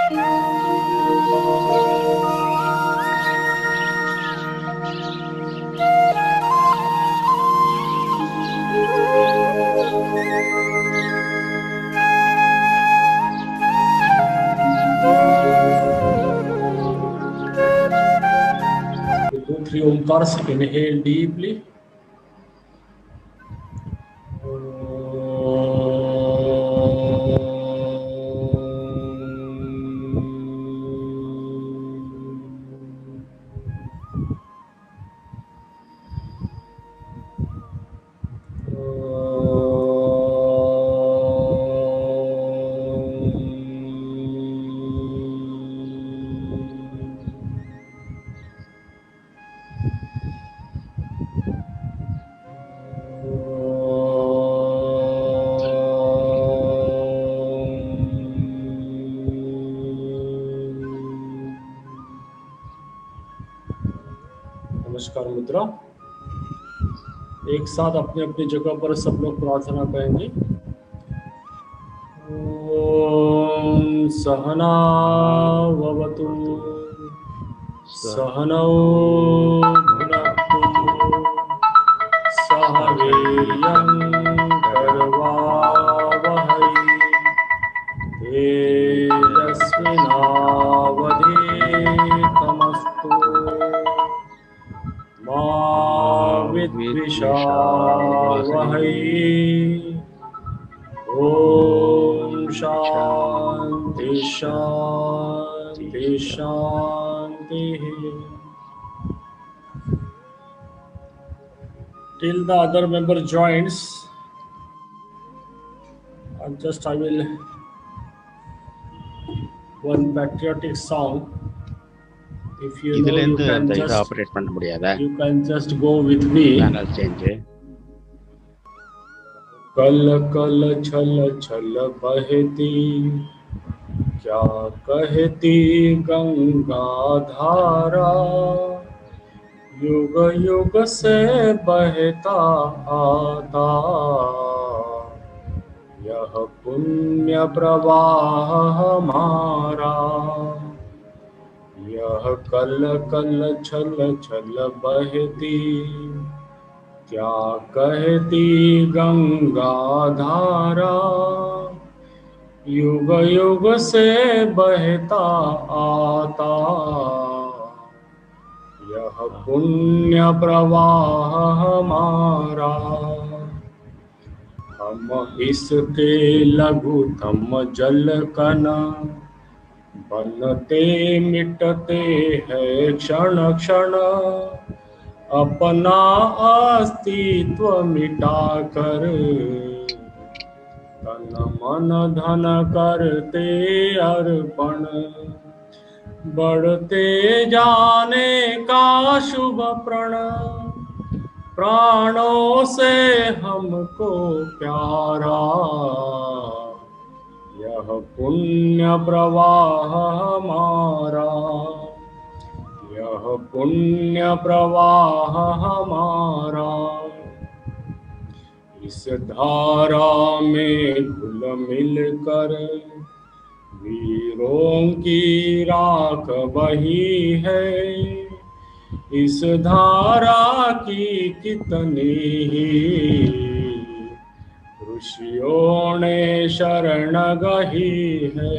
Do 3 omkars. Inhale deeply. नमस्कार मुद्रा। एक साथ अपने अपनी जगह पर सब लोग प्रार्थना करेंगे। ओम सहना भवतु सहनौ भुनक्तु सह वीर्यं करवावहै तेजस्विनावधीतमस्तु मा विद्विषावहै। ओम शांति शांति शांति। Till the other member joins, I will one patriotic song. If you know, இதுல you இருந்து can அந்த இதை just ஆபரேட் பண்ண முடியாதா? you can just go with me. Channel change. कल कल छल छल बहती क्या कहती गंगा धारा, युग युग से बहता आता यह पुण्य प्रवाह हमारा। यह कल कल छल छल बहती क्या कहती गंगा धारा, युग युग से बहता आता यह पुण्य प्रवाह हमारा। हम इसके लघुतम जल कणा बनते मिटते हैं क्षण क्षण, अपना अस्तित्व मिटाकर तन मन धन करते अर्पण। बढ़ते जाने का शुभ प्रण, प्राणों से हमको प्यारा यह पुण्य प्रवाह हमारा। यह पुण्य प्रवाह हमारा। इस धारा में घुल मिलकर वीरों की राख बही है। इस धारा की कितनी ही ऋषियों ने शरण गही है।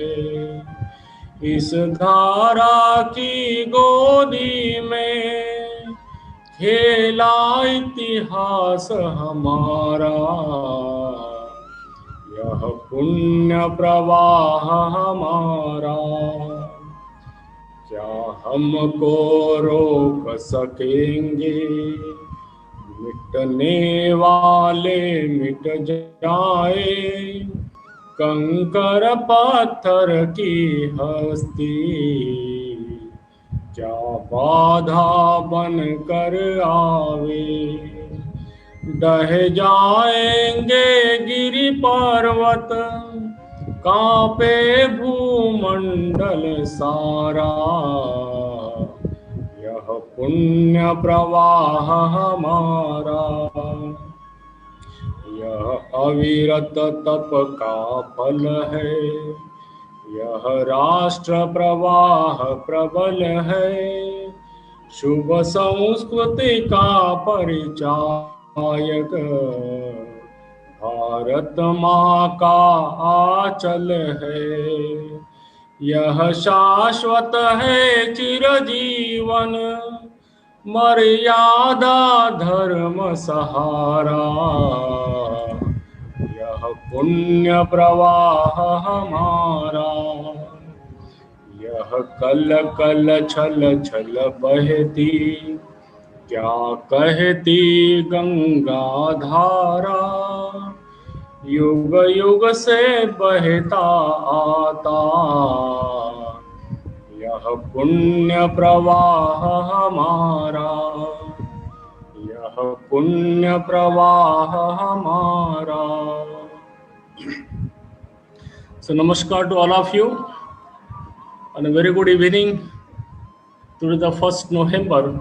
इस धारा की गोदी में खेला इतिहास हमारा। यह पुण्य प्रवाह हमारा। क्या हमको रोक सकेंगे? मिटने वाले मिट जाए, कंकर पत्थर की हस्ती क्या बाधा बन कर आवे। ढह जाएंगे गिरि पर्वत, कांपे भूमंडल सारा। यह पुण्य प्रवाह हमारा। यह अविरत तप का फल है। यह राष्ट्र प्रवाह प्रबल है, शुभ संस्कृति का परिचायक, भारत माँ का आंचल है। यह शाश्वत है चिरजीवन, मर्यादा धर्म सहारा। यह पुण्य प्रवाह हमारा, यह कल कल छल छल बहती, क्या कहती गंगा धारा। युग युग से बहता आता, यह पुण्य प्रवाह हमारा, यह पुण्य प्रवाह हमारा। So namaskar to all of you and a very good evening. Today the 1st November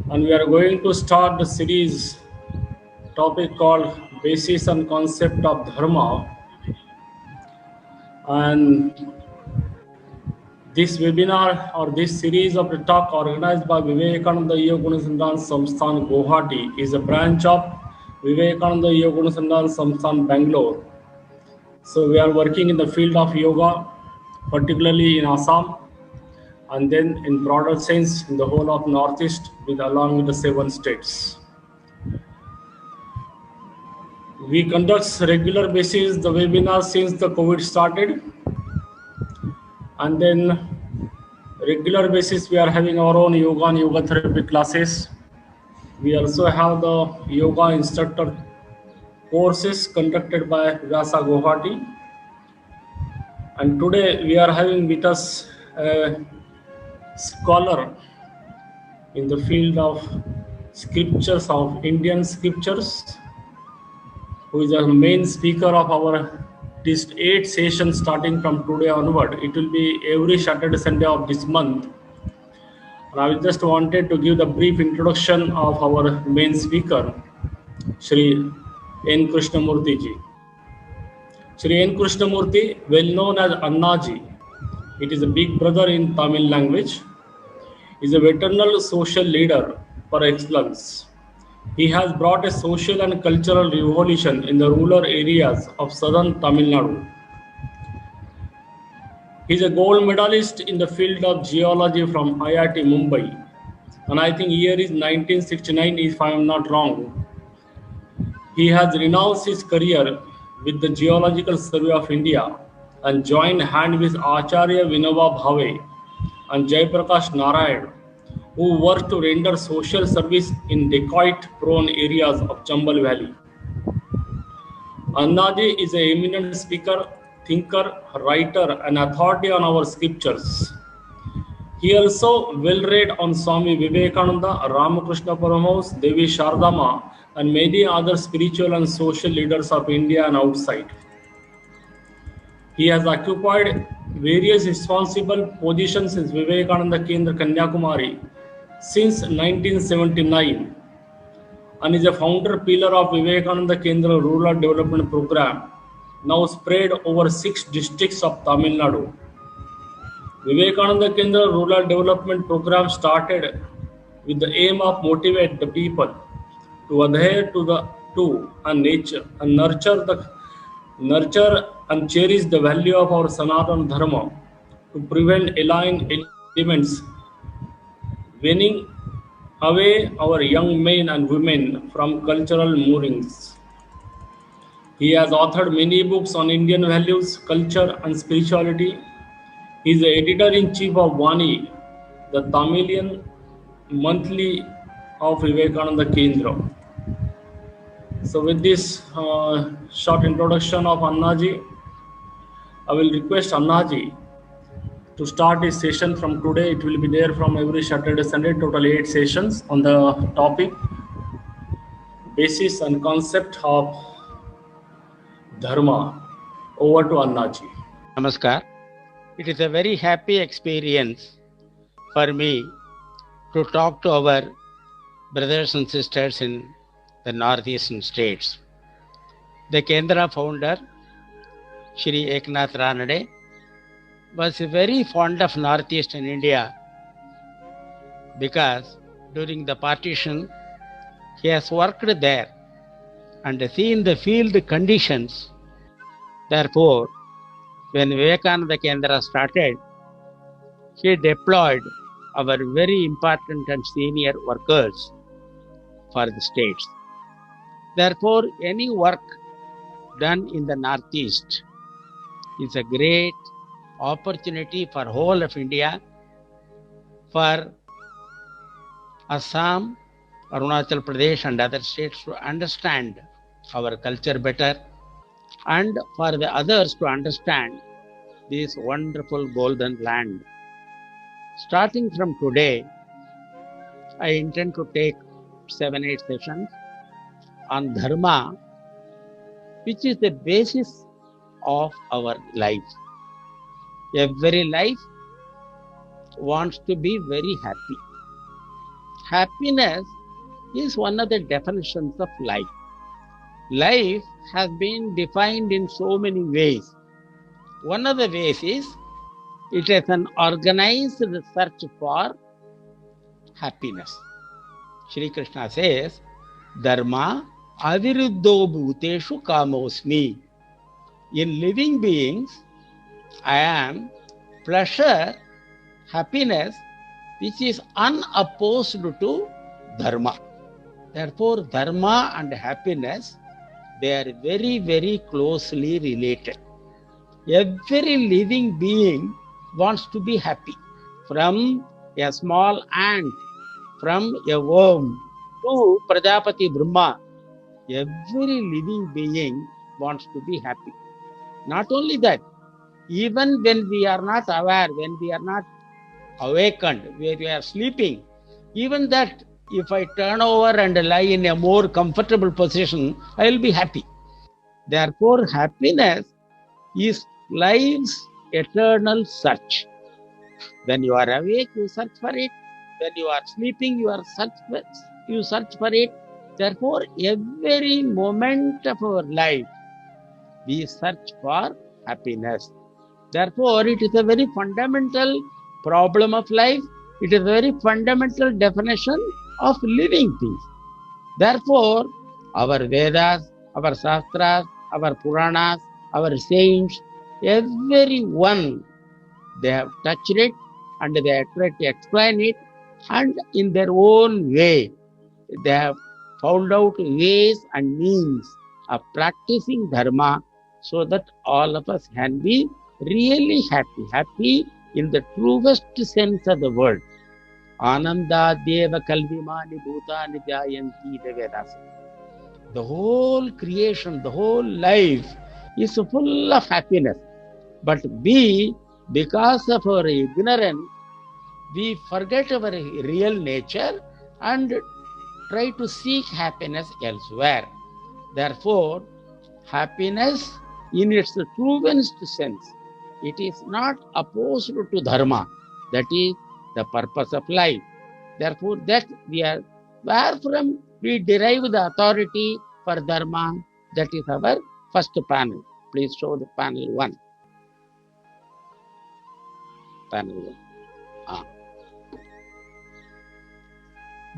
and we are going to start the series topic called Basis and Concept of Dharma. And this webinar or this series of the talk organized by Vivekananda Yoga Anusandhan Samsthan Guwahati is a branch of Vivekananda Yoga Anusandhan Samsthan Bangalore. So we are working in the field of yoga, particularly in Assam, and then in broader sense in the whole of Northeast, along with the 7 states. We conduct regular basis the webinar since the COVID started, and then regular basis we are having our own yoga and yoga therapy classes. We also have the yoga instructor courses conducted by Vyasa Guwahati, and today we are having with us a scholar in the field of scriptures, of Indian scriptures, who is a main speaker of our these 8 sessions starting from today onward. It will be every Saturday, Sunday of this month. And I just wanted to give the brief introduction of our main speaker, Shri N. Krishnamurti ji. Shri N. Krishnamurti, well known as Annaji, it is a big brother in Tamil language, is a veteran social leader par excellence. He has brought a social and cultural revolution in the rural areas of southern Tamil Nadu. He is a gold medalist in the field of geology from IIT Mumbai, and I think year is 1969 if I am not wrong. He has renounced his career with the Geological Survey of India and joined hand with Acharya Vinoba Bhave and Jaiprakash Narayan, who worked to render social service in dacoit-prone areas of Chambal Valley. Annaji is an eminent speaker, thinker, writer, and authority on our scriptures. He also well read on Swami Vivekananda, Ramakrishna Paramahansa, Devi Shardama, and many other spiritual and social leaders of India and outside. He has occupied various responsible positions in Vivekananda Kendra Kanyakumari since 1979 and is a founder pillar of Vivekananda Kendra Rural Development Program, now spread over 6 districts of Tamil Nadu. Vivekananda Kendra Rural Development Program started with the aim of motivate the people to adhere to and nurture and cherish the value of our Sanatana Dharma, to prevent alien elements winning away our young men and women from cultural moorings. He has authored many books on Indian values, culture, and spirituality. He is the editor-in-chief of Vani, the Tamilian monthly of Vivekananda Kendra. So with this short introduction of Annaji, I will request Annaji to start his session from today. It will be there from every Saturday, Sunday, total 8 sessions on the topic Basis and Concept of Dharma. Over to Annaji. Namaskar. It is a very happy experience for me to talk to our brothers and sisters in the northeastern states. The Kendra founder Shri Eknath Ranade, was very fond of Northeastern India because during the partition he has worked there and seen the field conditions. Therefore, when Vivekananda Kendra started, he deployed our very important and senior workers for the states. Therefore, any work done in the Northeast is a great opportunity for whole of India, for Assam, Arunachal Pradesh and other states to understand our culture better, and for the others to understand this wonderful golden land. Starting from today, I intend to take 7-8 sessions on Dharma, which is the basis of our life. Every life wants to be very happy. Happiness is one of the definitions of life. Life has been defined in so many ways. One of the ways is it is an organized search for happiness. Shri Krishna says, Dharma aviruddho bhuteshu kamosmi. In living beings, I am pleasure, happiness, which is unopposed to dharma. Therefore, dharma and happiness, they are very, very closely related. Every living being wants to be happy. From a small ant, from a worm to Prajapati Brahma, every living being wants to be happy. Not only that, even when we are not aware, when we are not awakened, where we are sleeping, even that if I turn over and lie in a more comfortable position, I will be happy. Therefore, happiness is life's eternal search. When you are awake, you search for it. When you are sleeping, you search for it. Therefore, every moment of our life, we search for happiness. Therefore, it is a very fundamental problem of life. It is a very fundamental definition of living things. Therefore, our Vedas, our Shastras, our Puranas, our saints, everyone, they have touched it and they have tried to explain it, and in their own way, they have found out ways and means of practicing dharma so that all of us can be really happy, happy in the truest sense of the word. Ananda deva kalvimani bhutani jayanti, the Vedas. The whole creation, the whole life is full of happiness. But we, because of our ignorance, we forget our real nature and try to seek happiness elsewhere. Therefore, happiness in its truest sense, it is not opposed to dharma. That is the purpose of life. Therefore, that we are, wherefrom we derive the authority for dharma. That is our first panel. Please show the panel 1. Panel 1.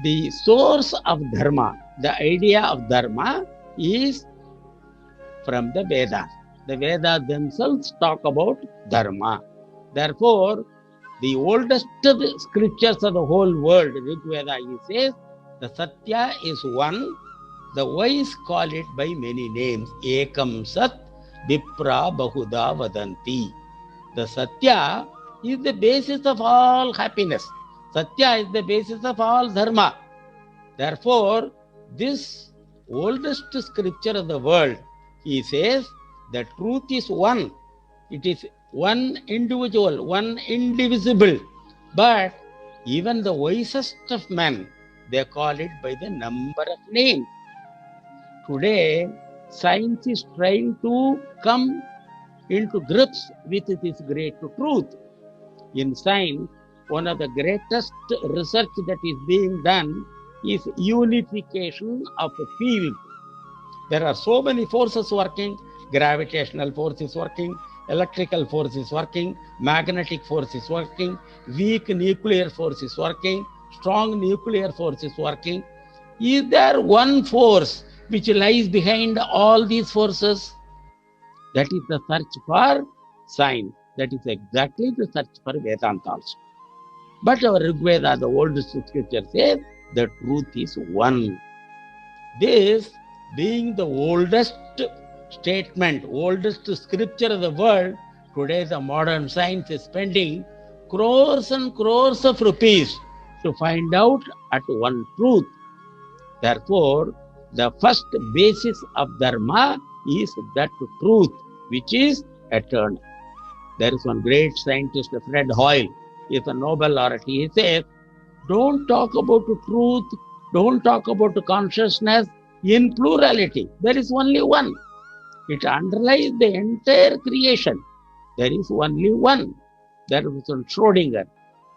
The source of dharma, the idea of dharma is from the Vedas. The Vedas themselves talk about dharma. Therefore, the oldest scriptures of the whole world, Rig Veda, he says, the Satya is one. The wise call it by many names. Ekam Sat Vipra Bahuda Vadanti. The Satya is the basis of all happiness. Satya is the basis of all dharma. Therefore, this oldest scripture of the world, he says, the truth is one. It is one individual, one indivisible. But even the wisest of men, they call it by the number of names. Today, science is trying to come into grips with this great truth. In science, one of the greatest research that is being done is unification of a field. There are so many forces working. Gravitational force is working, electrical force is working, magnetic force is working, weak nuclear force is working, strong nuclear force is working. Is there one force which lies behind all these forces? That is the search for science. That is exactly the search for Vedanta also. But our Rig Veda, the oldest scripture, says the truth is one. This being the oldest statement, oldest scripture of the world, today the modern science is spending crores and crores of rupees to find out at one truth. Therefore, the first basis of Dharma is that truth which is eternal. There is one great scientist, Fred Hoyle, he is a Nobel laureate. He says, don't talk about truth, don't talk about consciousness in plurality. There is only one. It underlies the entire creation. There is only one. That was on Schrodinger.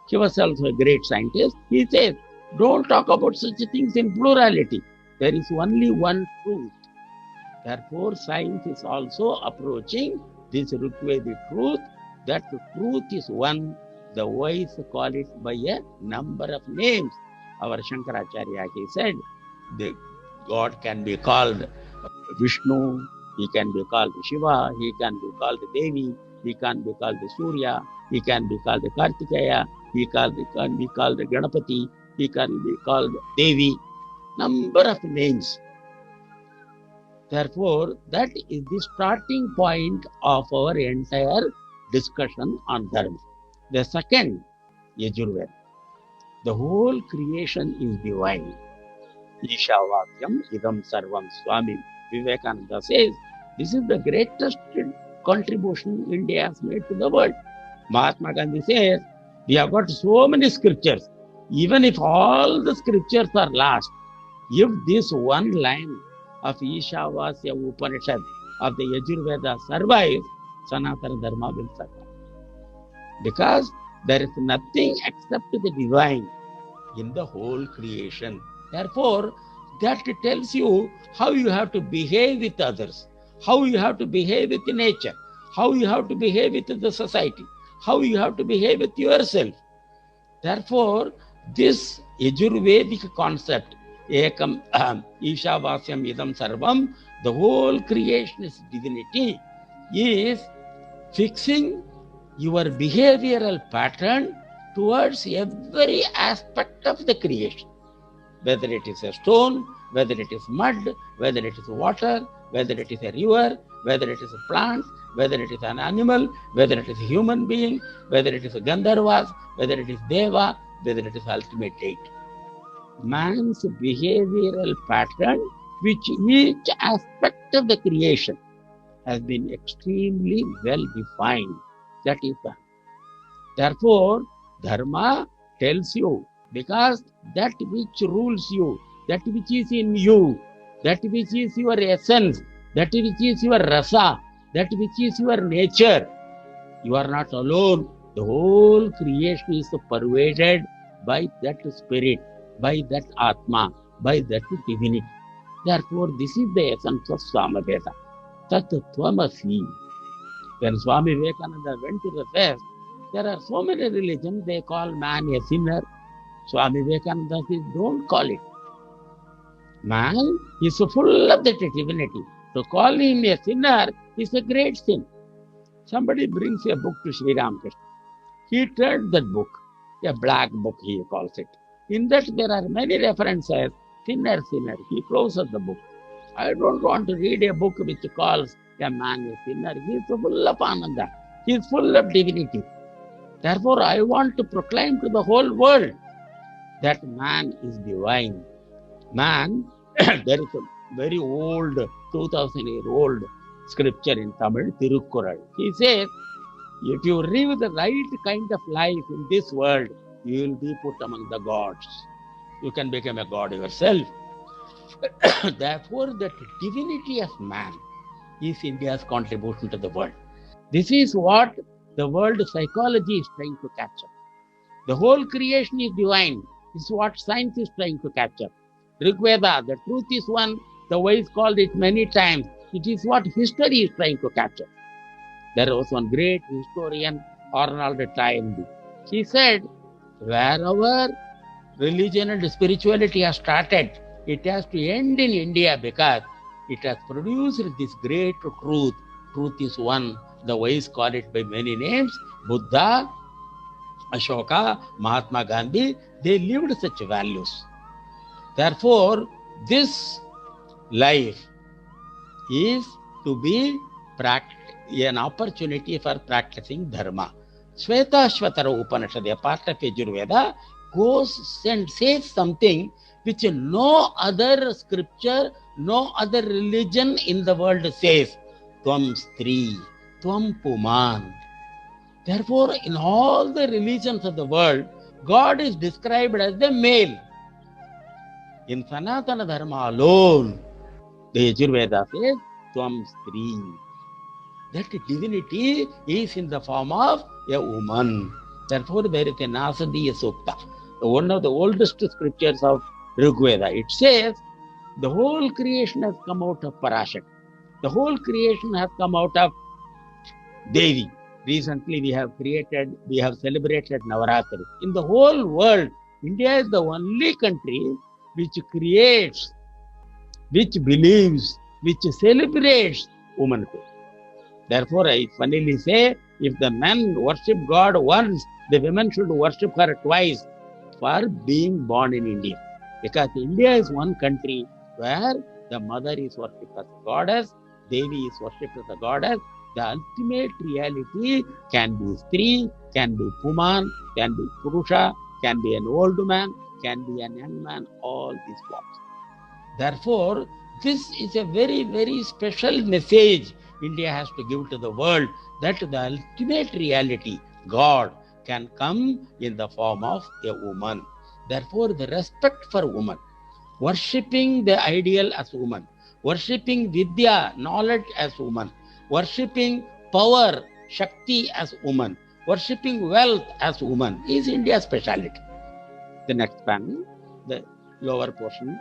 He was also a great scientist. He says, don't talk about such things in plurality. There is only one truth. Therefore, science is also approaching this Rigvedic truth, that the truth is one. The wise call it by a number of names. Our Shankaracharya, he said, the God can be called Vishnu, he can be called Shiva, he can be called Devi, he can be called Surya, he can be called Kartikeya, he can be called Ganapati, he can be called Devi. Number of names. Therefore, that is the starting point of our entire discussion on Dharma. The second, Yajurveda. The whole creation is divine. Ishavakyam idam sarvam. Swami Vivekananda says, this is the greatest contribution India has made to the world. Mahatma Gandhi says, we have got so many scriptures. Even if all the scriptures are lost, if this one line of Ishavasya Upanishad of the Yajurveda survives, Sanatana Dharma will survive. Because there is nothing except the divine in the whole creation. Therefore, that tells you how you have to behave with others, how you have to behave with nature, how you have to behave with the society, how you have to behave with yourself. Therefore, this Yajurvedic concept, Ekam Ishavasyam Idam Sarvam, the whole creation is divinity, is fixing your behavioral pattern towards every aspect of the creation. Whether it is a stone, whether it is mud, whether it is water, whether it is a river, whether it is a plant, whether it is an animal, whether it is a human being, whether it is a Gandharvas, whether it is Deva, whether it is ultimate deity. Man's behavioral pattern, which each aspect of the creation has been extremely well defined. That is that. Therefore, Dharma tells you, because that which rules you, that which is in you, that which is your essence, that which is your rasa, that which is your nature, you are not alone. The whole creation is pervaded by that spirit, by that Atma, by that divinity. Therefore, this is the essence of Samaveda. Tat Tvamasi. When Swami Vivekananda went to the West, there are so many religions, they call man a sinner. Swami Vivekananda says, don't call it. Man is full of that divinity. To call him a sinner is a great sin. Somebody brings a book to Sri Ramakrishna. He turned that book, a black book he calls it. In that there are many references, sinner, sinner. He closes the book. I don't want to read a book which calls a man a sinner. He is full of ananda. He is full of divinity. Therefore, I want to proclaim to the whole world that man is divine. Man, there is a very old, 2000-year-old scripture in Tamil, Tirukkural. He says, if you live the right kind of life in this world, you will be put among the gods. You can become a god yourself. Therefore, that divinity of man is India's contribution to the world. This is what the world psychology is trying to capture. The whole creation is divine. This is what science is trying to capture. Rigveda, the truth is one. The wise called it many times. It is what history is trying to capture. There was one great historian, Arnold Toynbee. He said, wherever religion and spirituality has started, it has to end in India because it has produced this great truth. Truth is one. The wise call it by many names. Buddha, Ashoka, Mahatma Gandhi, they lived such values. Therefore, this life is to be an opportunity for practicing dharma. Shvetashvatara Upanishad, a part of Yajurveda, goes and says something which no other scripture, no other religion in the world says. Tvam Stri, Tvam Puman. Therefore, in all the religions of the world, God is described as the male. In Sanatana Dharma alone, the Yajurveda says, Tvam Stri. That divinity is in the form of a woman. Therefore, there is a Nasadiya Sukta, one of the oldest scriptures of Rigveda. It says, the whole creation has come out of Parashakti. The whole creation has come out of Devi. Recently, we have celebrated Navaratri. In the whole world, India is the only country which creates, which believes, which celebrates womanhood. Therefore, I funnily say, if the men worship God once, the women should worship her twice for being born in India. Because India is one country where the mother is worshipped as a goddess, Devi is worshipped as a goddess. The ultimate reality can be Stri, can be Puman, can be Purusha, can be an old man, can be a young man, all these forms. Therefore, this is a very, very special message India has to give to the world, that the ultimate reality, God, can come in the form of a woman. Therefore, the respect for woman, worshipping the ideal as woman, worshipping Vidya, knowledge as woman, worshipping power, Shakti as woman, worshipping wealth as woman is India's speciality. The next panel, the lower portion.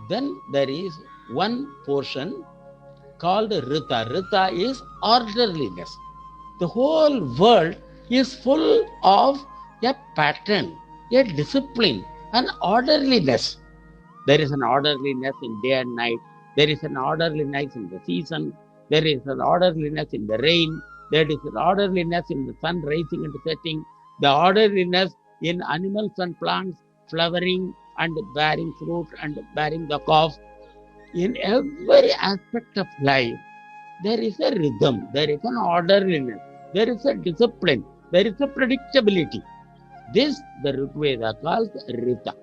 Then there is one portion called Rita. Rita is orderliness. The whole world is full of a pattern, a discipline, an orderliness. There is an orderliness in day and night. There is an orderliness in the season. There is an orderliness in the rain. There is an orderliness in the sun rising and setting. The orderliness in animals and plants flowering and bearing fruit and bearing the calf. In every aspect of life, there is a rhythm, there is an orderliness, there is a discipline, there is a predictability. This the Rigveda calls Rita.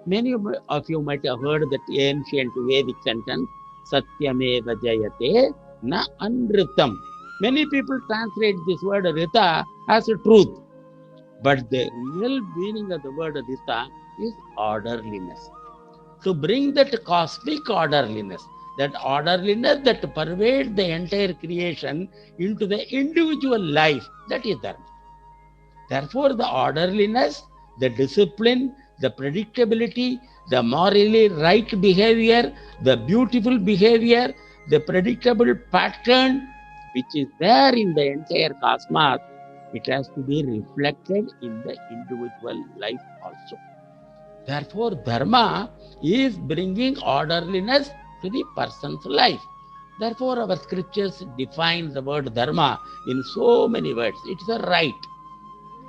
Many of you might have heard that ancient Vedic sentence, Satyameva Jayate na Anritam. Many people translate this word Rita as a truth. But the real meaning of the word Rita is orderliness. To bring that cosmic orderliness that pervades the entire creation into the individual life, that is Dharma. Therefore, the orderliness, the discipline, the predictability, the morally right behavior, the beautiful behavior, the predictable pattern which is there in the entire cosmos, it has to be reflected in the individual life also. Therefore, Dharma is bringing orderliness to the person's life. Therefore, our scriptures define the word Dharma in so many words. It's a right.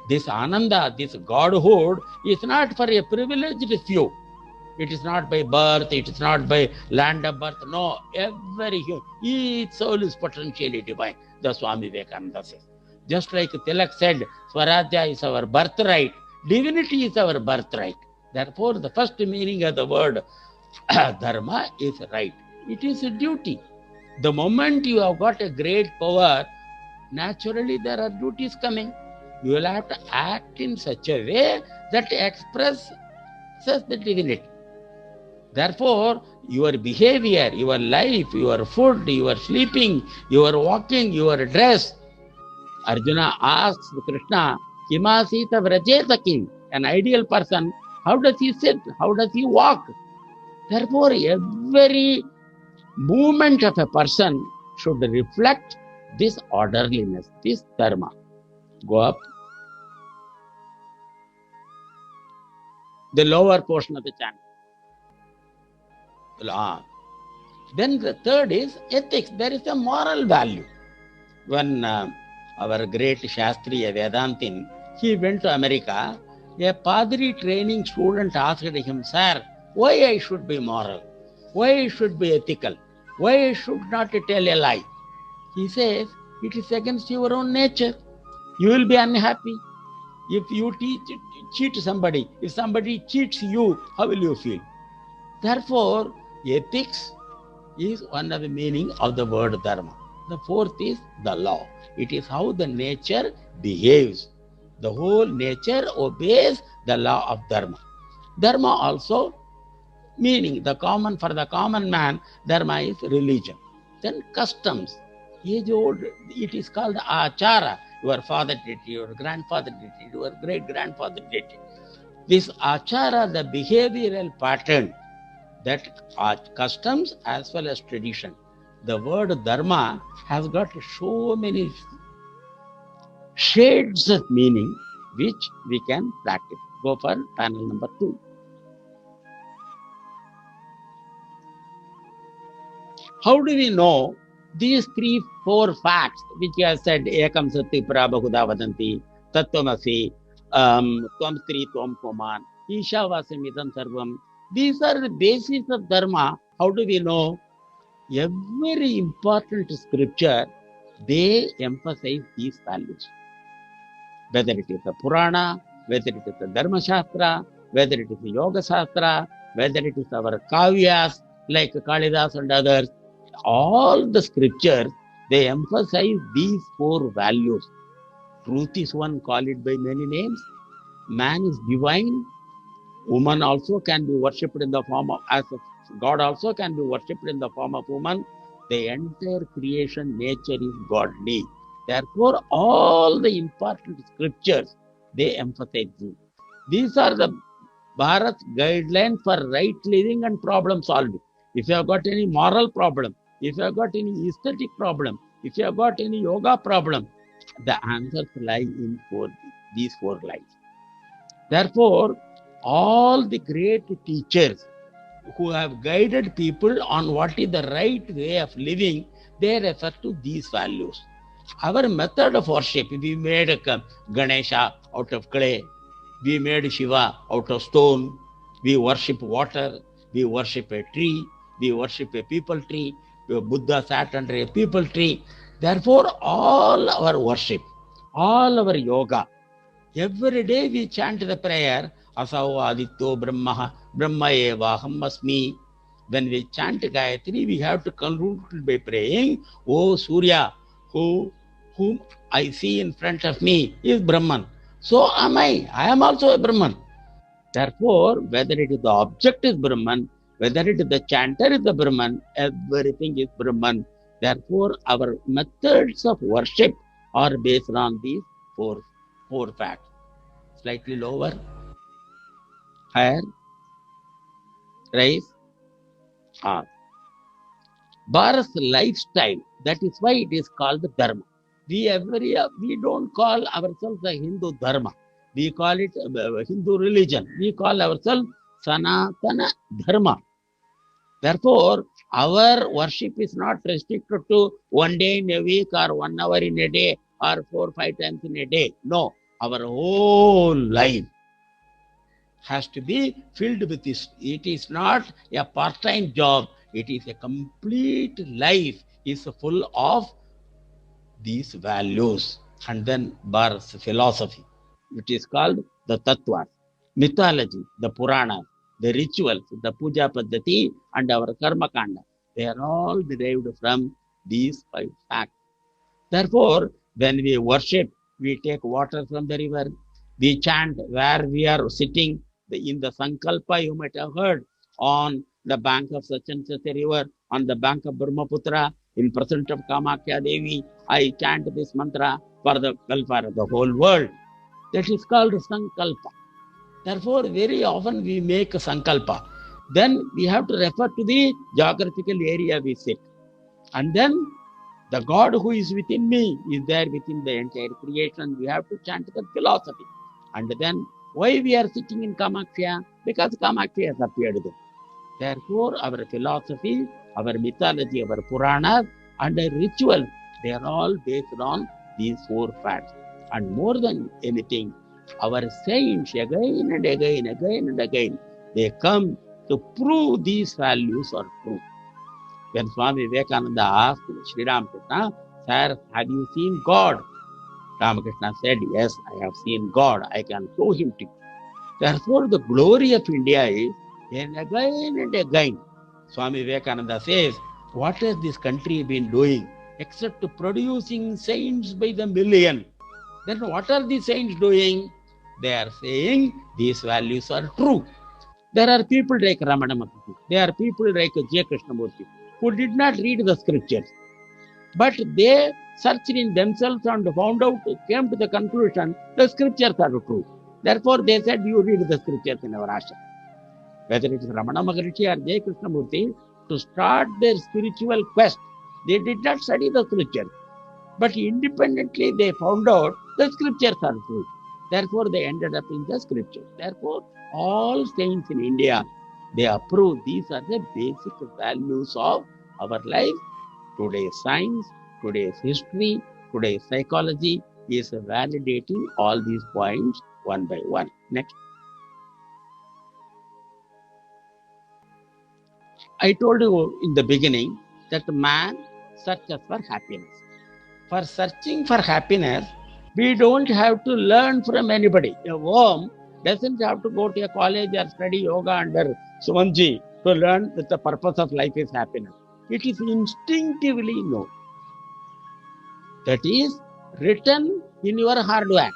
This Ananda, this Godhood is not for a privileged few. It is not by birth, it is not by land of birth. No, every human, each soul is potentially divine, the Swami Vivekananda says. Just like Tilak said, Swarajya is our birthright, divinity is our birthright. Therefore, the first meaning of the word Dharma is right. It is a duty. The moment you have got a great power, naturally there are duties coming. You will have to act in such a way that expresses the divinity. Therefore, your behavior, your life, your food, your sleeping, your walking, your dress. Arjuna asks Krishna, Kimasita Vrajeta Kim, an ideal person, How does he sit? How does he walk? Therefore, every movement of a person should reflect this orderliness, this dharma. Go up. The lower portion of the chant. Then the third is ethics. There is a moral value. When our great Shastriya Vedantin, he went to America, a Padri training student asked him, "Sir, why I should be moral? Why I should be ethical? Why I should not tell a lie?" He says, "It is against your own nature. You will be unhappy. If you cheat somebody, if somebody cheats you, how will you feel?" Therefore, ethics is one of the meaning of the word dharma. The fourth is the law. It is how the nature behaves. The whole nature obeys the law of dharma. Dharma also meaning for the common man, dharma is religion. Then customs. Age old, it is called achara. Your father did it, your grandfather did it, your great grandfather did it. This achara, the behavioral pattern, that are customs as well as tradition. The word dharma has got so many shades of meaning which we can practice. Go for panel number 2. How do we know these 3-4 facts which you have said? Ekam sati prabahuda vadanti, tattvamasi, tvam stri, tvam puman, ishavasamitam sarvam. These are the basis of dharma. How do we know? Every important scripture, they emphasize these values. Whether it is a Purana, whether it is a Dharma Shastra, whether it is a Yoga Shastra, whether it is our Kavyas like Kalidas and others, all the scriptures, they emphasize these 4 values. Truth is one, call it by many names. Man is divine. Woman also can be worshipped in the form of, as God also can be worshipped in the form of woman. The entire creation nature is godly. Therefore, all the important scriptures, they emphasize this. These are the Bharat guidelines for right living and problem solving. If you have got any moral problem, if you have got any aesthetic problem, if you have got any yoga problem, the answers lie in these 4 lines. Therefore, all the great teachers who have guided people on what is the right way of living, they refer to these values. Our method of worship, we made a Ganesha out of clay, we made Shiva out of stone, we worship water, we worship a tree, we worship a people tree, Buddha sat under a people tree. Therefore, all our worship, all our yoga, every day we chant the prayer, Asao Adityo Brahma, Brahma Evaham Asmi. When we chant Gayatri, we have to conclude by praying, "O Surya, whom I see in front of me is Brahman. So am I. I am also a Brahman." Therefore, whether it is the object is Brahman, whether it is the chanter is the Brahman, everything is Brahman. Therefore, our methods of worship are based on these four facts. Slightly lower, higher, rise, up. Bharat's lifestyle, that is why it is called Dharma. We don't call ourselves a Hindu Dharma. We call it Hindu religion. We call ourselves Sanatana Dharma. Therefore, our worship is not restricted to 1 day in a week or 1 hour in a day or 4 or 5 times in a day. No, our whole life has to be filled with this. It is not a part-time job. It is a complete life is full of these values. And then Bharat's philosophy, which is called the Tattvas, mythology, the Puranas, the rituals, the Puja Paddhati and our Karma Kanda. They are all derived from these 5 facts. Therefore, when we worship, we take water from the river, we chant where we are sitting in the Sankalpa, you might have heard, on the bank of such and such a river, on the bank of Brahmaputra, in presence of Kamakya Devi, I chant this mantra for the welfare of the whole world. That is called Sankalpa. Therefore, very often we make a sankalpa. Then we have to refer to the geographical area we sit. And then the God who is within me is there within the entire creation. We have to chant that philosophy. And then why we are sitting in Kamakhya? Because Kamakhya has appeared there. Therefore, our philosophy, our mythology, our Puranas, and our rituals, they are all based on these four facts. And more than anything, our saints again and again, again and again, they come to prove these values are true. When Swami Vivekananda asked Sri Ramakrishna, Sir, have you seen God? Ramakrishna said, yes, I have seen God. I can show him to you. Therefore, the glory of India is, and again, Swami Vivekananda says, what has this country been doing except producing saints by the million? Then what are the saints doing? They are saying these values are true. There are people like Ramana Maharshi, there are people like J. Krishnamurti, who did not read the scriptures, but they searched in themselves and found out, came to the conclusion, the scriptures are true. Therefore, they said, you read the scriptures in our ashram. Whether it is Ramana Maharshi or J. Krishnamurti, to start their spiritual quest, they did not study the scriptures, but independently they found out the scriptures are true. Therefore, they ended up in the scriptures. Therefore, all saints in India, they approve these are the basic values of our life. Today's science, today's history, today's psychology is validating all these points one by one. Next. I told you in the beginning that man searches for happiness. For searching for happiness, we don't have to learn from anybody. A worm doesn't have to go to a college or study yoga under Sumanji to learn that the purpose of life is happiness. It is instinctively known. That is written in your hardware.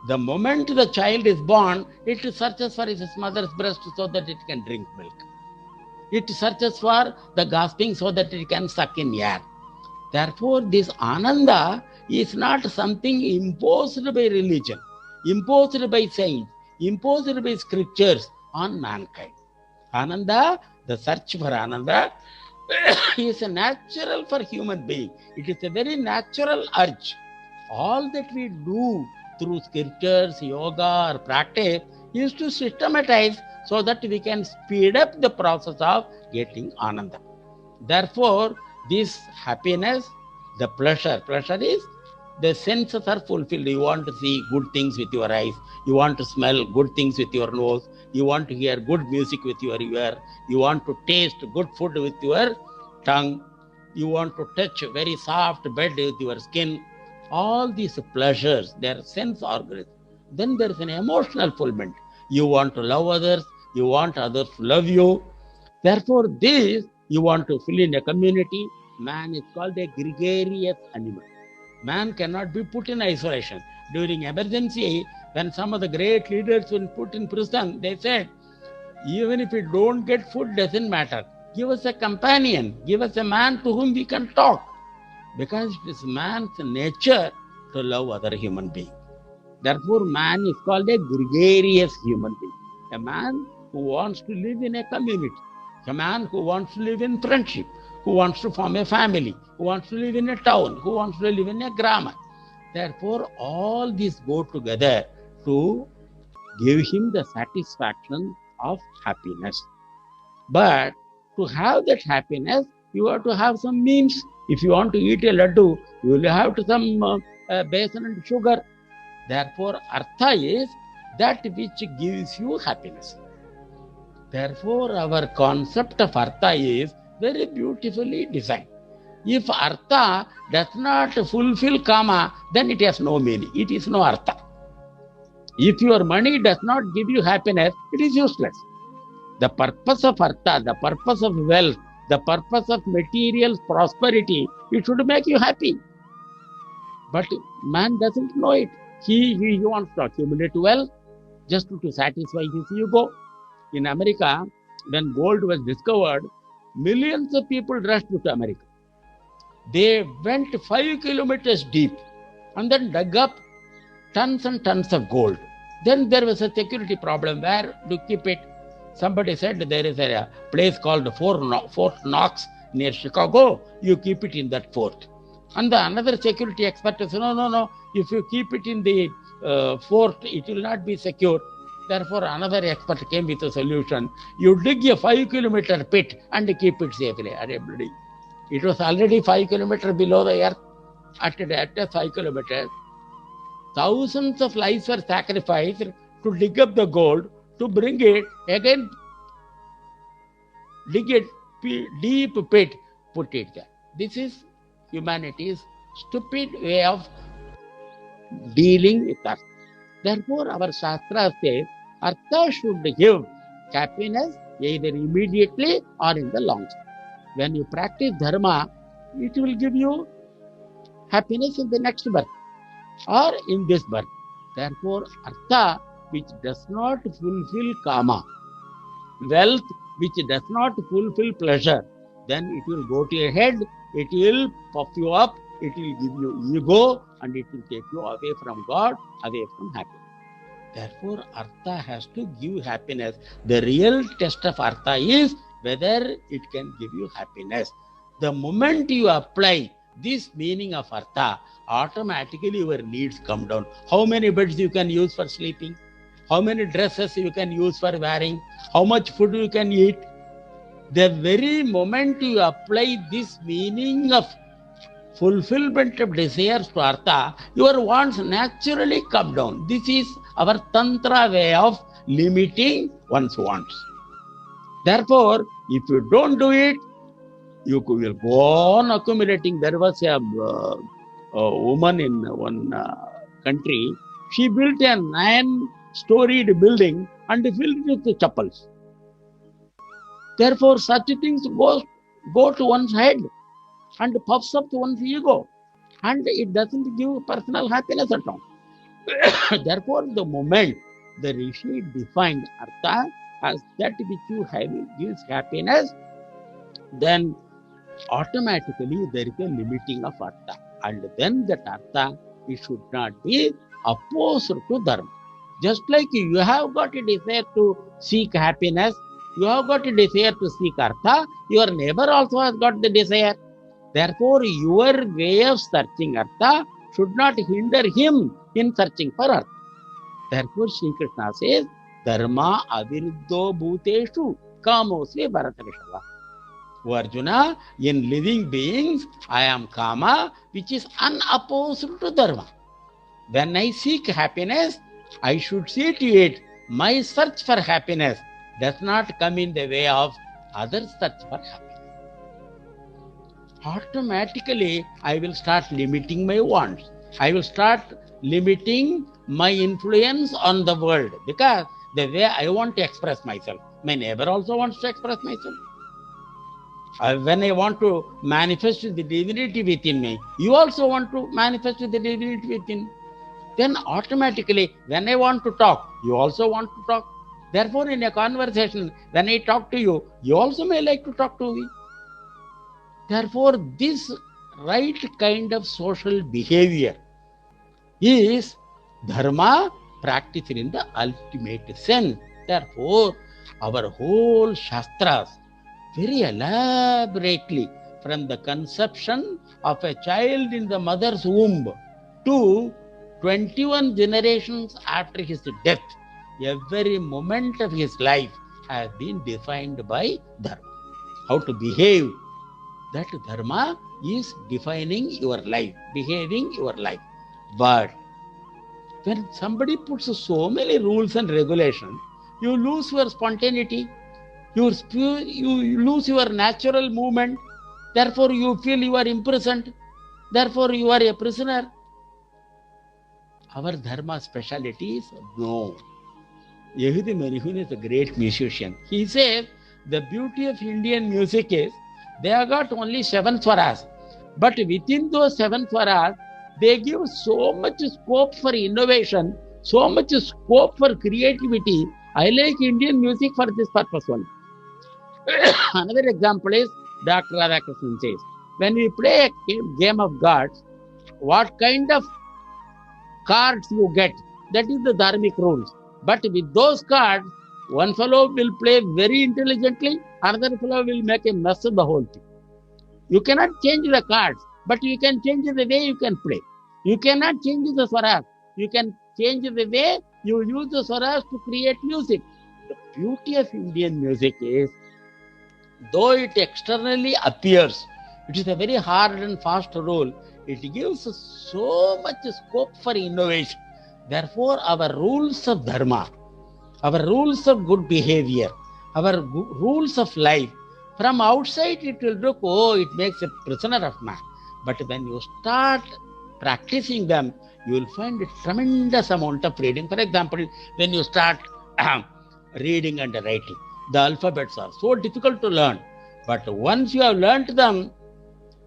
The moment the child is born, it searches for its mother's breast so that it can drink milk. It searches for the gasping so that it can suck in air. Therefore, this Ananda is not something imposed by religion, imposed by saints, imposed by scriptures on mankind. Ananda, the search for Ananda, is a natural for human being. It is a very natural urge. All that we do through scriptures, yoga, or practice is to systematize so that we can speed up the process of getting Ananda. Therefore, this happiness, the pleasure is the senses are fulfilled. You want to see good things with your eyes. You want to smell good things with your nose. You want to hear good music with your ear. You want to taste good food with your tongue. You want to touch a very soft bed with your skin. All these pleasures, they are sense organs. Then there is an emotional fulfillment. You want to love others. You want others to love you. Therefore, this you want to fill in a community. Man is called a gregarious animal. Man cannot be put in isolation. During emergency, when some of the great leaders were put in prison, they said, even if we don't get food, doesn't matter. Give us a companion. Give us a man to whom we can talk. Because it is man's nature to love other human beings. Therefore, man is called a gregarious human being. A man who wants to live in a community. A man who wants to live in friendship, who wants to form a family, who wants to live in a town, who wants to live in a grammar. Therefore, all these go together to give him the satisfaction of happiness. But to have that happiness, you have to have some means. If you want to eat a laddu, you will have to some besan and sugar. Therefore, artha is that which gives you happiness. Therefore, our concept of artha is very beautifully designed. If artha does not fulfill kama, then it has no meaning. It is no artha. If your money does not give you happiness, it is useless. The purpose of artha, the purpose of wealth, the purpose of material prosperity, it should make you happy. But man doesn't know it. He wants to accumulate wealth just to satisfy his ego. In America, when gold was discovered, millions of people rushed to America. They went 5 kilometers deep and then dug up tons and tons of gold. Then there was a security problem. Where to keep it? Somebody said there is a place called Fort Knox near Chicago. You keep it in that fort. And the another security expert said, no. If you keep it in the fort, it will not be secure. Therefore, another expert came with a solution. You dig a 5-kilometer pit and keep it safely. It was already 5 kilometers below the earth. At a 5 kilometers, thousands of lives were sacrificed to dig up the gold, to bring it again, dig a deep pit, put it there. This is humanity's stupid way of dealing with us. Therefore, our Shastra says, Artha should give happiness either immediately or in the long term. When you practice Dharma, it will give you happiness in the next birth or in this birth. Therefore, Artha, which does not fulfill Kama, wealth which does not fulfill pleasure, then it will go to your head, it will puff you up, it will give you ego, and it will take you away from God, away from happiness. Therefore, Artha has to give happiness. The real test of Artha is whether it can give you happiness. The moment you apply this meaning of Artha, automatically your needs come down. How many beds you can use for sleeping? How many dresses you can use for wearing? How much food you can eat? The very moment you apply this meaning of fulfillment of desires to Artha, your wants naturally come down. This is our Tantra way of limiting one's wants. Therefore, if you don't do it, you will go on accumulating. There was a woman in one country. She built a 9-storied building and filled it with chapels. Therefore, such things go to one's head and puffs up to one's ego, and it doesn't give personal happiness at all. Therefore, the moment the Rishi defined Artha as that which you have gives happiness, then automatically there is a limiting of Artha. And then that Artha, it should not be opposed to Dharma. Just like you have got a desire to seek happiness, you have got a desire to seek Artha, your neighbor also has got the desire. Therefore, your way of searching Artha should not hinder him in searching for Artha. Therefore, Sri Krishna says, Dharma aviruddho bhuteshu kamosve bharatarishava. O Arjuna, in living beings, I am Kama, which is unopposed to Dharma. When I seek happiness, I should see to it, my search for happiness does not come in the way of others' search for happiness. Automatically, I will start limiting my wants. I will start limiting my influence on the world, because the way I want to express myself, my neighbor also wants to express myself. When I want to manifest the divinity within me, you also want to manifest the divinity within. Then automatically, when I want to talk, you also want to talk. Therefore, in a conversation, when I talk to you, you also may like to talk to me. Therefore, this right kind of social behavior is Dharma practiced in the ultimate sense. Therefore, our whole Shastras very elaborately, from the conception of a child in the mother's womb to 21 generations after his death, every moment of his life has been defined by Dharma. How to behave. That Dharma is defining your life, behaving your life. But when somebody puts so many rules and regulations, you lose your spontaneity, you lose your natural movement. Therefore, you feel you are imprisoned. Therefore, you are a prisoner. Our Dharma speciality is no. Yehudi Menuhin is a great musician. He says the beauty of Indian music is they have got only 7 swaras, but within those 7 swaras, they give so much scope for innovation, so much scope for creativity. I like Indian music for this purpose only. Another example is Dr. Radhakrishnan says, when we play a game of cards, what kind of cards you get That is the dharmic rules. But with those cards, one fellow will play very intelligently, another fellow will make a mess of the whole thing. You cannot change the cards, but you can change the way you can play. You cannot change the swaras. You can change the way you use the swaras to create music. The beauty of Indian music is, though it externally appears, it is a very hard and fast rule. It gives so much scope for innovation. Therefore, our rules of dharma, our rules of good behavior, our rules of life, from outside it will look, oh, it makes a prisoner of man. But when you start practicing them, you will find a tremendous amount of freedom. For example, when you start reading and writing, the alphabets are so difficult to learn. But once you have learnt them,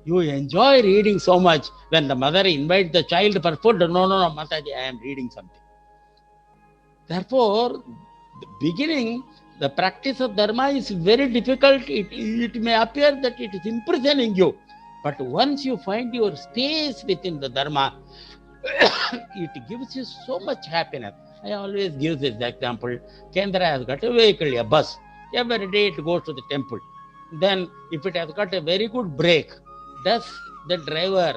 you enjoy reading so much. When the mother invites the child for food, no, Mataji, I am reading something. Therefore, the beginning, the practice of dharma is very difficult. It may appear that it is imprisoning you. But once you find your space within the dharma, it gives you so much happiness. I always give this example. Kendra has got a vehicle, a bus. Every day it goes to the temple. Then if it has got a very good brake, does the driver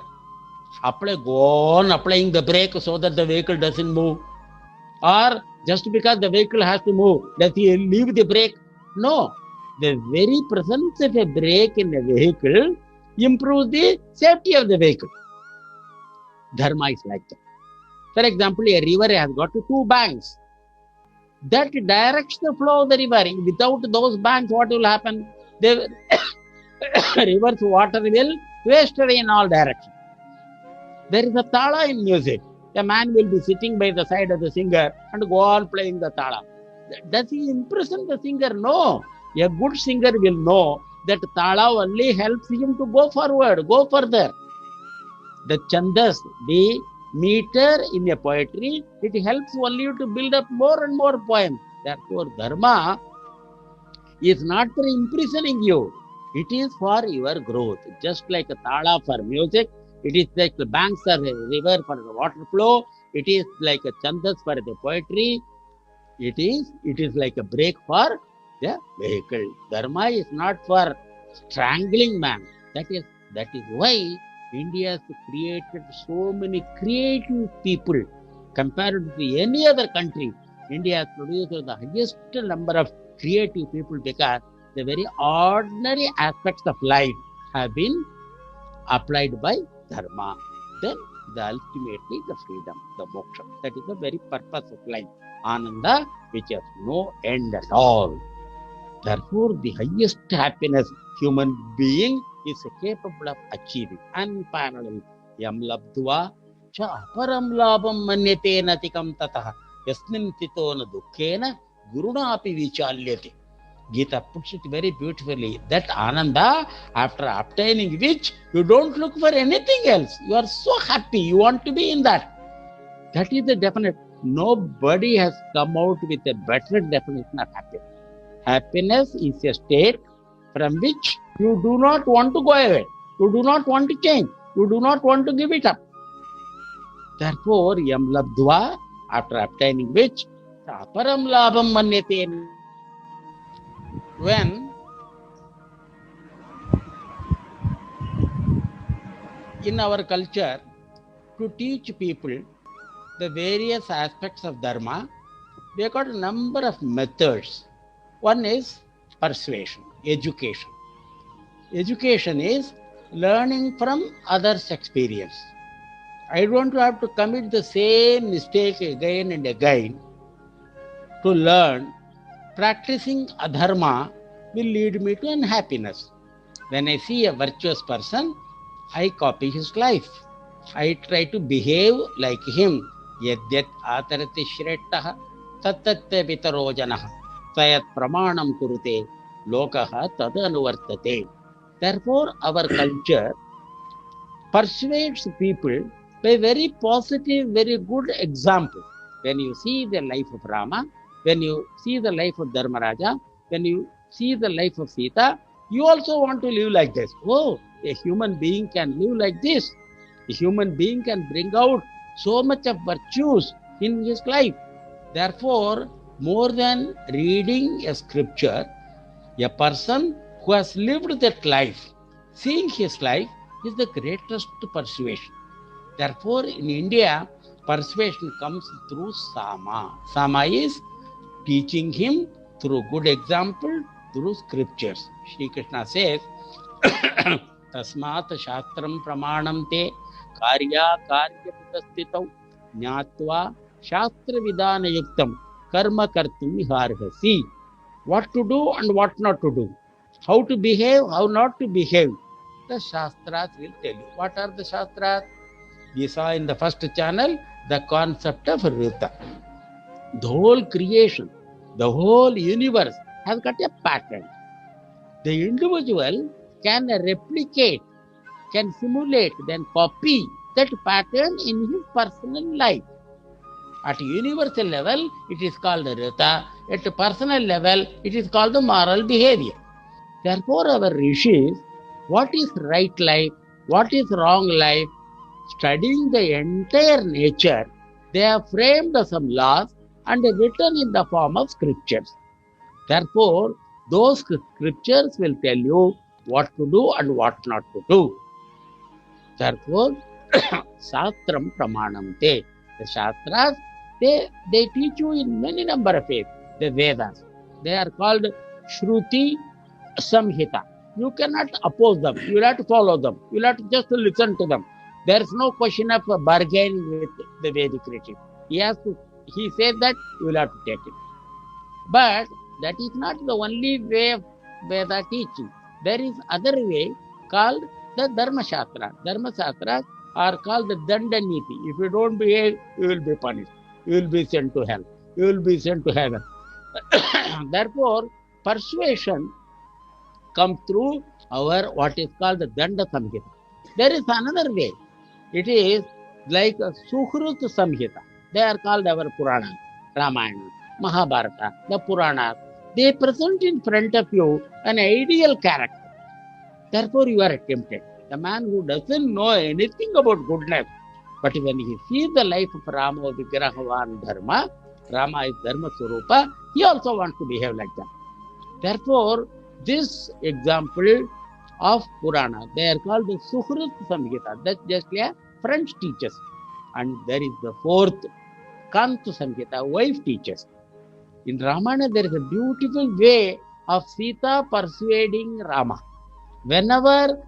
go on applying the brake so that the vehicle doesn't move? Or just because the vehicle has to move, does he leave the brake? No. The very presence of a brake in a vehicle improves the safety of the vehicle. Dharma is like that. For example, a river has got two banks. That directs the flow of the river. Without those banks, what will happen? The river's water will waste away in all directions. There is a tala in music. A man will be sitting by the side of the singer and go on playing the tala. Does he imprison the singer? No. A good singer will know that tala only helps him to go forward, go further. The chandas, the meter in a poetry, it helps only you to build up more and more poems. Therefore, dharma is not for imprisoning you. It is for your growth. Just like a tala for music, it is like the banks of a river for the water flow. It is like a chandas for the poetry. It is like a brake for the vehicle. Dharma is not for strangling man. That is why India has created so many creative people compared to any other country. India has produced the highest number of creative people because the very ordinary aspects of life have been applied by dharma. Then ultimately the freedom, the moksha. That is the very purpose of life. Ananda, which has no end at all. Therefore, the highest happiness human being is capable of achieving. Unparalleled. Yam labdva cha aparam labam manyate natikam tataha yasmin titona dukkena guruna api vichalyate. Gita puts it very beautifully. That Ananda, after obtaining which, you don't look for anything else. You are so happy. You want to be in that. That is the definite. Nobody has come out with a better definition of happiness. Happiness is a state from which you do not want to go away. You do not want to change. You do not want to give it up. Therefore, yam labdva, after obtaining which, aparam labam manyate. When in our culture, to teach people the various aspects of dharma, we have got a number of methods. One is persuasion, education. Education is learning from others' experience. I don't have to commit the same mistake again and again to learn. Practicing adharma will lead me to unhappiness. When I see a virtuous person, I copy his life. I try to behave like him. Yadyat atarati shrettaha tattatte vitaro janaha sayat pramanam kurute lokaha tadanuvartate. Therefore, our culture persuades people by very positive, very good example. When you see the life of Rama, when you see the life of Dharmaraja, when you see the life of Sita, you also want to live like this. Oh, a human being can live like this. A human being can bring out so much of virtues in his life. Therefore, more than reading a scripture, a person who has lived that life, seeing his life, is the greatest persuasion. Therefore, in India, persuasion comes through Sama. Sama is teaching him through good example, through scriptures. Shri Krishna says, Tasmat Shastram Pramanam Te Karya Karya Putastitau Jnatva Shastra Vidana Yuktam Karma Kartum Harhasi. What to do and what not to do. How to behave, how not to behave. The Shastras will tell you. What are the Shastras? We saw in the first channel the concept of Rita. The whole creation, the whole universe has got a pattern. The individual can replicate, can simulate, then copy that pattern in his personal life. At universal level, it is called Rita. At personal level, it is called the moral behavior. Therefore, our rishis, what is right life, what is wrong life, studying the entire nature, they have framed some laws and written in the form of scriptures. Therefore, those scriptures will tell you what to do and what not to do. Therefore, Shastram Pramanam Te. The Shastras, they teach you in many number of ways. The Vedas, they are called Shruti Samhita. You cannot oppose them. You will have to follow them. You will have to just listen to them. There is no question of bargaining with the Vedic regime. He says that you will have to take it. But that is not the only way of Veda teaching. There is other way called the Dharma Shastra. Dharma Shastras are called the Dandaniti. If you don't behave, you will be punished. You will be sent to hell. You will be sent to heaven. Therefore, persuasion comes through our what is called the Danda Samhita. There is another way. It is like a Suhrut Samhita. They are called our Purana, Ramayana, Mahabharata, the Purana. They present in front of you an ideal character. Therefore, you are tempted. The man who doesn't know anything about goodness, but when he sees the life of Rama, Vigrahavan Dharma, Rama is Dharma Swarupa, he also wants to behave like that. Therefore, this example of Purana, they are called the Suhrut Samhita. That's just a French teachers. And there is the fourth, Kantu Samhita, wife teachers. In Ramayana, there is a beautiful way of Sita persuading Rama. Whenever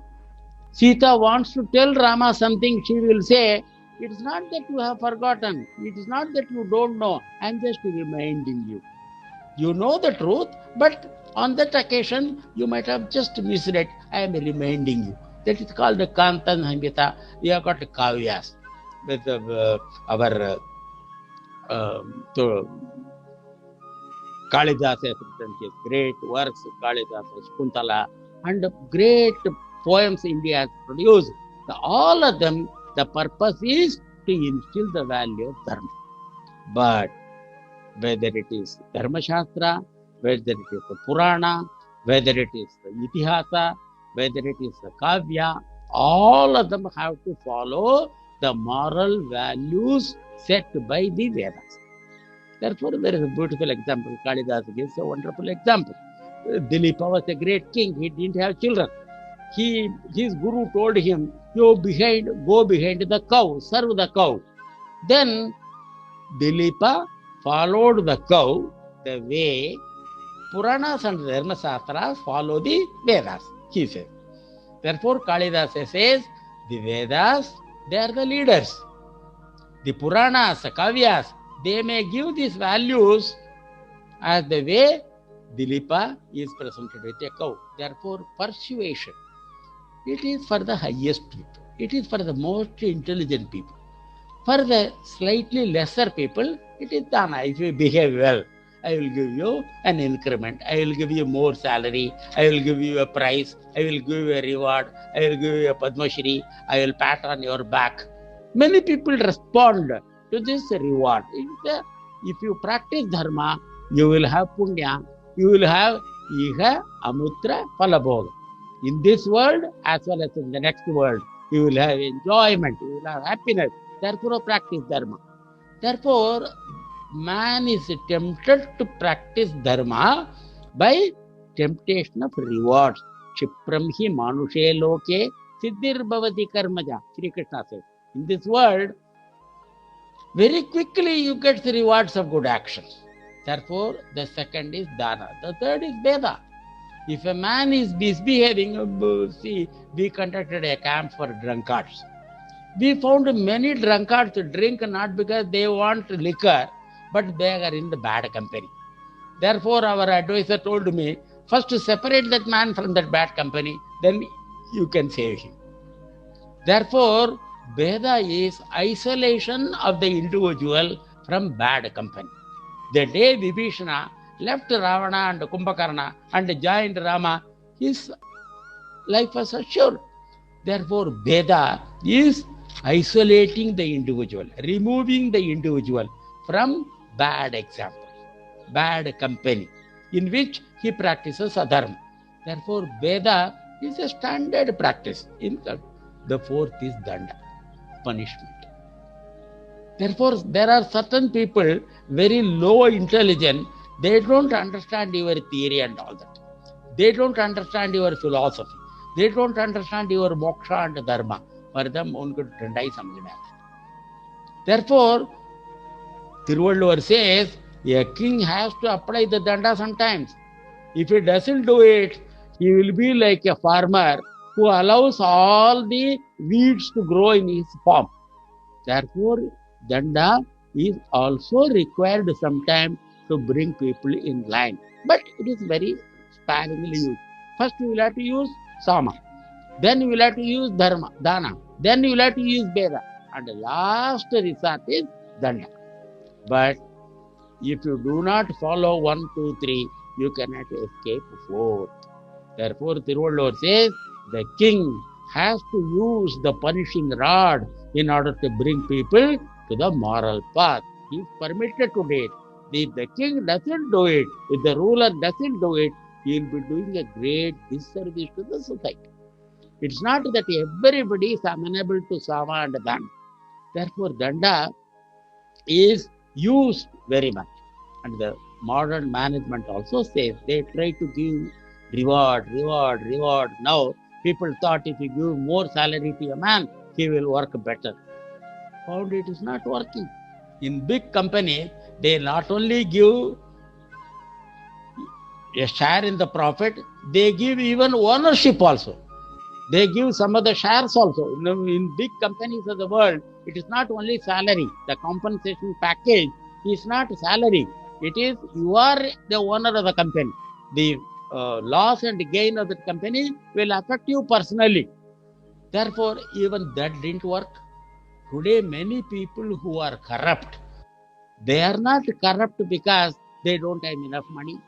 Sita wants to tell Rama something, she will say, it is not that you have forgotten. It is not that you don't know. I am just reminding you. You know the truth, but on that occasion, you might have just misread. I am reminding you. That is called the Kanta Samhita. We have got Kavyas with our Kalidasa has written his great works, Kalidasa, Shakuntala, and great poems India has produced. All of them, the purpose is to instill the value of Dharma. But whether it is Dharma Shastra, whether it is the Purana, whether it is the Itihasa, whether it is the Kavya, all of them have to follow the moral values set by the Vedas. Therefore, there is a beautiful example. Kalidasa gives a wonderful example. Dilipa was a great king. He didn't have children. His guru told him, go behind the cow, serve the cow. Then Dilipa followed the cow the way Puranas and Dharma Shastras follow the Vedas, he says. Therefore, Kalidasa says, the Vedas, they are the leaders. The Puranas, the Kavyas, they may give these values as the way Dilipa is presented with a cow. Therefore, persuasion, it is for the highest people. It is for the most intelligent people. For the slightly lesser people, it is dana. If you behave well, I will give you an increment. I will give you more salary. I will give you a prize. I will give you a reward. I will give you a Padma Shri. I will pat on your back. Many people respond to this reward. If you practice dharma, you will have punya. You will have iha, amutra, palabhoga. In this world as well as in the next world, you will have enjoyment. You will have happiness. Therefore, practice dharma. Therefore, man is tempted to practice dharma by temptation of rewards. Chipram hi manushe loke siddhir bhavati karmaja. Sri Krishna says. In this world, very quickly you get the rewards of good actions. Therefore, the second is dana. The third is veda. If a man is misbehaving, see, we conducted a camp for drunkards. We found many drunkards drink not because they want liquor, but they are in the bad company. Therefore, our advisor told me, first separate that man from that bad company, then you can save him. Therefore, Veda is isolation of the individual from bad company. The day Vibhishana left Ravana and Kumbhakarna and joined Rama, his life was assured. Therefore, Veda is isolating the individual, removing the individual from bad example, bad company, in which he practices adharma. Therefore, Veda is a standard practice. The fourth is danda, punishment. Therefore, there are certain people very low intelligent, they don't understand your theory and all that. They don't understand your philosophy. They don't understand your moksha and dharma. For them, unko danda hi samajh mein aata. Therefore, Tiruvallur says, a king has to apply the danda sometimes. If he doesn't do it, he will be like a farmer who allows all the weeds to grow in his farm. Therefore, danda is also required sometimes to bring people in line. But it is very sparingly used. First, you will have to use sama. Then you will have to use dharma, dana. Then you will have to use veda. And the last resort is danda. But if you do not follow 1, 2, 3, you cannot escape 4. Therefore, Tiruvallur says, the king has to use the punishing rod in order to bring people to the moral path. He is permitted to do it. If the king doesn't do it, if the ruler doesn't do it, he will be doing a great disservice to the society. It's not that everybody is amenable to sama and danda. Therefore, danda is used very much. And the modern management also says they try to give reward. Now, people thought if you give more salary to a man, he will work better. Found it is not working. In big companies, they not only give a share in the profit, they give even ownership also. They give some of the shares also. In big companies of the world, it is not only salary. The compensation package is not salary. It is you are the owner of the company. The loss and gain of the company will affect you personally. Therefore, even that didn't work. Today, many people who are corrupt, they are not corrupt because they don't have enough money.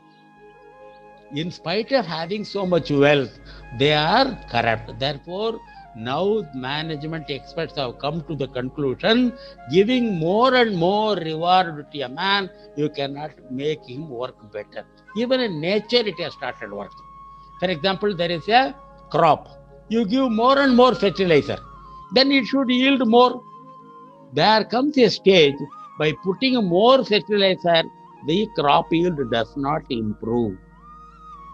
In spite of having so much wealth, they are corrupt. Therefore, now management experts have come to the conclusion, giving more and more reward to a man, you cannot make him work better. Even in nature, it has started working. For example, there is a crop. You give more and more fertilizer, then it should yield more. There comes a stage, by putting more fertilizer, the crop yield does not improve.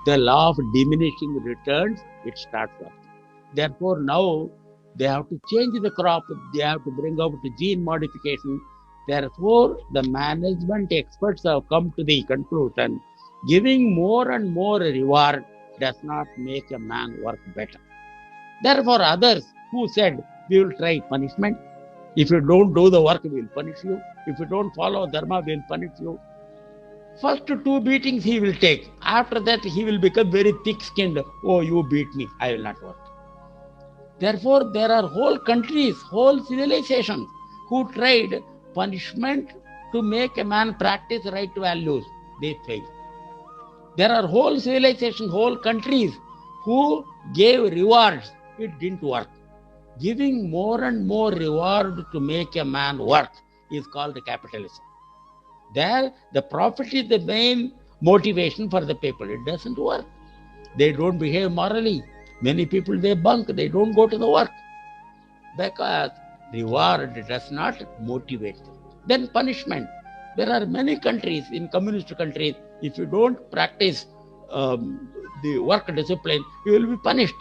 The law of diminishing returns, it starts working. Therefore, now they have to change the crop, they have to bring out gene modification. Therefore, the management experts have come to the conclusion, giving more and more reward does not make a man work better. Therefore, others who said, we will try punishment. If you don't do the work, we will punish you. If you don't follow dharma, we will punish you. First 2 beatings he will take. After that, he will become very thick-skinned. Oh, you beat me, I will not work. Therefore, there are whole countries, whole civilizations who tried punishment to make a man practice right values. They failed. There are whole civilizations, whole countries who gave rewards. It didn't work. Giving more and more reward to make a man work is called capitalism. There, the profit is the main motivation for the people. It doesn't work. They don't behave morally. Many people, they bunk, they don't go to the work. Because reward does not motivate them. Then punishment. There are many countries, in communist countries, if you don't practice the work discipline, you will be punished.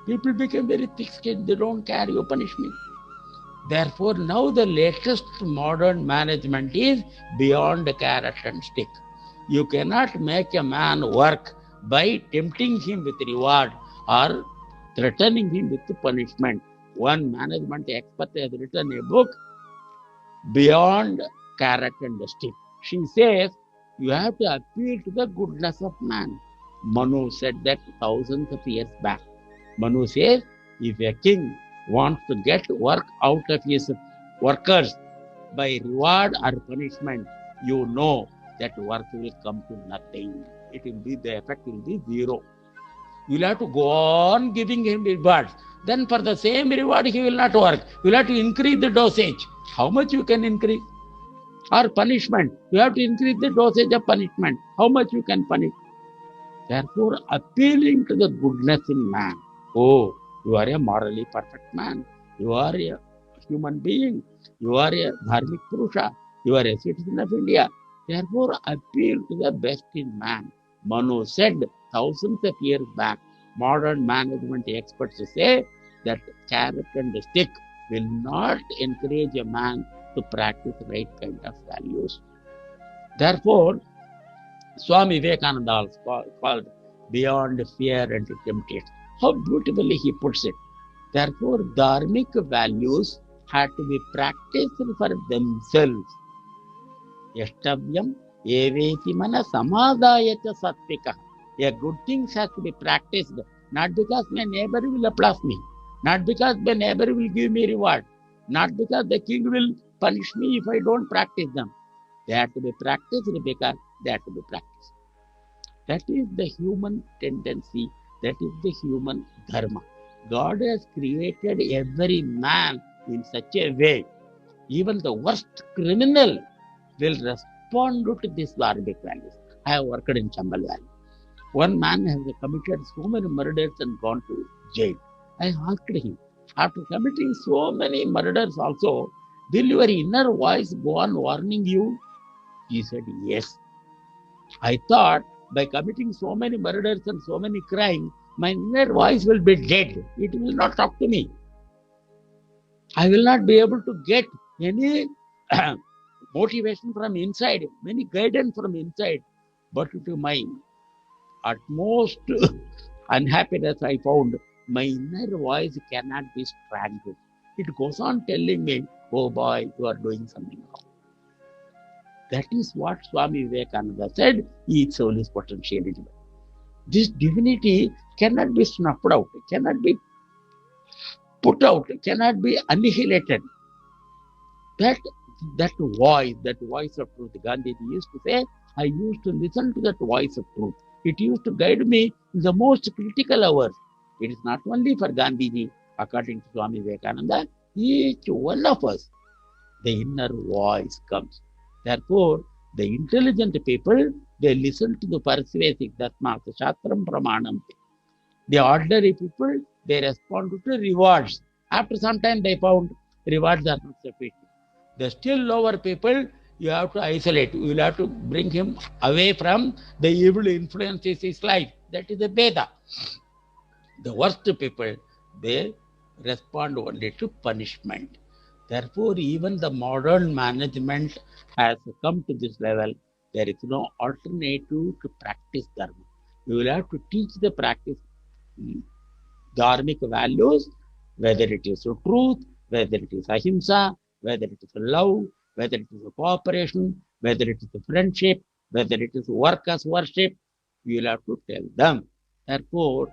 People become very thick-skinned, they don't care your punishment. Therefore, now the latest modern management is beyond carrot and stick. You cannot make a man work by tempting him with reward or threatening him with punishment. One management expert has written a book, Beyond Carrot and Stick. She says you have to appeal to the goodness of man. Manu said that thousands of years back. Manu says, if a king wants to get work out of his workers by reward or punishment, you know that work will come to nothing. It will be, the effect will be zero. You will have to go on giving him rewards. Then for the same reward, he will not work. You will have to increase the dosage. How much you can increase? Or punishment. You have to increase the dosage of punishment. How much you can punish? Therefore, appealing to the goodness in man. Oh, you are a morally perfect man. You are a human being. You are a dharmic purusha. You are a citizen of India. Therefore, appeal to the best in man. Manu said thousands of years back. Modern management experts say that carrot and stick will not encourage a man to practice right kind of values. Therefore, Swami Vivekananda also called beyond fear and temptation. How beautifully he puts it. Therefore, dharmic values had to be practiced for themselves. Yashtavyam eveti mana samadayata sattvika. A good thing has to be practiced, not because my neighbor will applaud me, not because my neighbor will give me reward, not because the king will punish me if I don't practice them. They have to be practiced because they have to be practiced. That is the human tendency, that is the human dharma. God has created every man in such a way, even the worst criminal will respond to these dharmic values. I have worked in Chambal Valley. One man has committed so many murders and gone to jail. I asked him, after committing so many murders also, will your inner voice go on warning you? He said, yes. I thought by committing so many murders and so many crimes, my inner voice will be dead. It will not talk to me. I will not be able to get any motivation from inside, any guidance from inside. But to my utmost unhappiness, I found my inner voice cannot be strangled. It goes on telling me, oh boy, you are doing something wrong. That is what Swami Vivekananda said, each soul is potentially divine. This divinity cannot be snuffed out, cannot be put out, cannot be annihilated. That voice of truth, Gandhi used to say, I used to listen to that voice of truth. It used to guide me in the most critical hours. It is not only for Gandhiji, according to Swami Vivekananda, each one of us, the inner voice comes. Therefore, the intelligent people, they listen to the persuasive Dasmat, Shastram Pramanam. The ordinary people, they respond to the rewards. After some time, they found rewards are not sufficient. The still lower people, you have to isolate. You will have to bring him away from the evil influences his life. That is the Veda. The worst people, they respond only to punishment. Therefore, even the modern management has come to this level. There is no alternative to practice dharma. You will have to teach the practice dharmic values, whether it is truth, whether it is ahimsa, whether it is love, whether it is cooperation, whether it is friendship, whether it is work as worship, you will have to tell them. Therefore,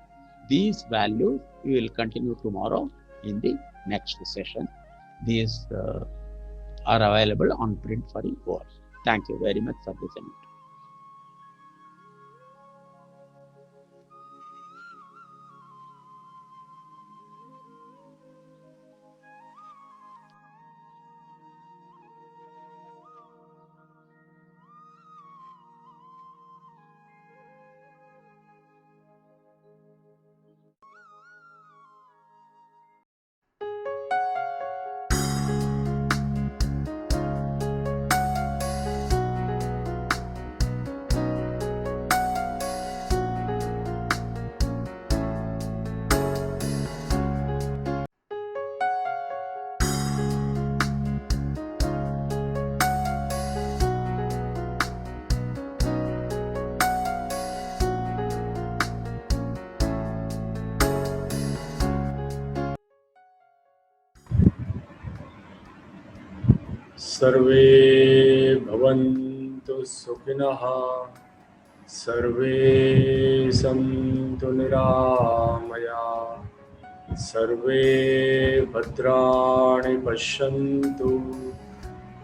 these values we will continue tomorrow in the next session. These are available on print for you. Thank you very much for listening. सर्वे भवन्तु सुखिनः, सर्वे सन्तु निरामया, सर्वे भद्राणि पश्यन्तु,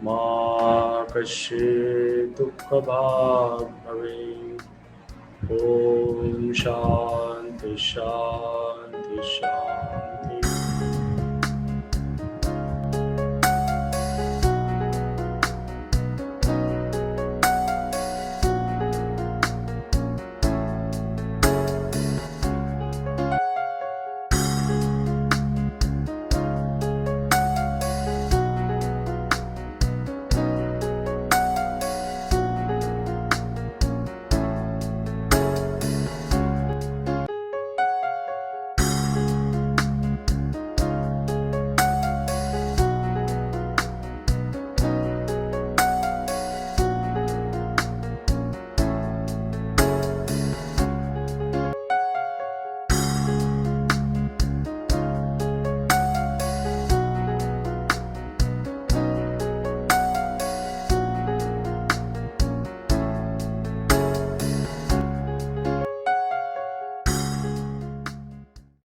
मा कश्चित् दुःखभाग् भवेत्। ॐ शान्ति शान्ति शान्ति।